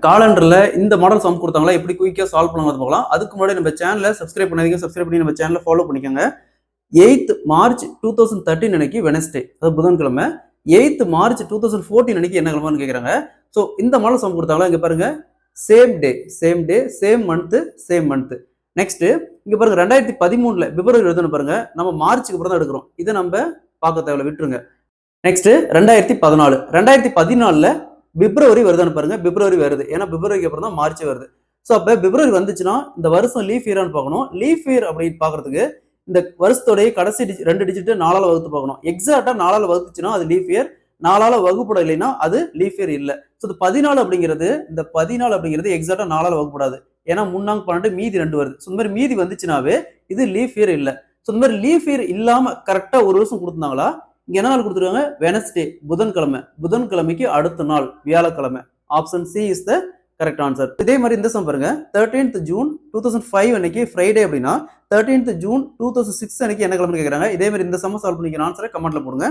காலண்டர்ல இந்த model some கொடுத்தாங்களா எப்படி குயிக்கா சால்வ் பண்ணுறது பார்க்கலாம். அதுக்கு முன்னாடி நம்ம சேனலை சப்ஸ்கிரைப் பண்ணாதீங்க. சப்ஸ்கிரைப் பண்ணி நம்ம சேனலை ஃபாலோ பண்ணிக்கோங்க. 8th March 2013 அன்னைக்கு வெனஸ்டே, அதாவது புதன்கிழமை. 8th March 2014 அன்னைக்கு என்ன கிழமைன்னு கேட்குறாங்க. ஸோ இந்த மாடல் சம் கொடுத்தாங்களா இங்க பாருங்க, same day same month. Next இங்க பாருங்க 2013ல பிப்ரவரி எழுதணும் பாருங்க, நம்ம மார்ச்சுக்கு அப்புறம் தான் எடுக்கிறோம். இதை நம்ம பார்க்க தேவையில்ல, விட்டுருங்க. நெக்ஸ்ட் 2014ல பிப்ரவரி வருதான்னு பாருங்க, பிப்ரவரி வருது. ஏன்னா பிப்ரவரிக்கு அப்புறம் தான் மார்ச் வருது. ஸோ அப்போ பிப்ரவரி வந்துச்சுன்னா இந்த வருஷம் லீஃப் இயரான்னு பார்க்கணும். லீஃப் இயர் அப்படின்னு பார்க்கறதுக்கு இந்த வருஷத்தோடைய கடைசி 2 டிஜிட் 4ஆல வகுத்து பார்க்கணும். எக்ஸாக்டா 4ஆல வகுத்துச்சுன்னா அது லீஃப் இயர், 4ஆல வகுப்பட இல்லைன்னா அது லீஃப் இயர் இல்லை. ஸோ இந்த 14 அப்படிங்கிறது எக்ஸாக்டா 4ஆல வகுப்படாது. ஏன்னா 3 12 மீதி 2 வருது. ஸோ இந்த மாதிரி மீதி வந்துச்சுனாவே இது லீஃப் இயர் இல்லை. ஸோ இந்த மாதிரி லீஃப் இயர் இல்லாம கரெக்டா ஒரு வருஷம் கொடுத்துருந்தாங்களா, இங்க என்ன நாள் கொடுத்துருக்காங்க, வெனஸ்டே புதன்கிழமைக்கு அடுத்த நாள் வியாழக்கிழமை. Option C is the correct answer. இதே மாதிரி இந்த சம் பாருங்க, 13th June 2005 அன்னைக்கு ஃப்ரைடே அப்படின்னா 13th June 2006 அன்னைக்கு என்ன கிழமை கேட்கறாங்க. இதே மாதிரி இந்த சம் சால்வ் பண்ணிக்கிற ஆன்சரை கமெண்ட்ல போடுங்க.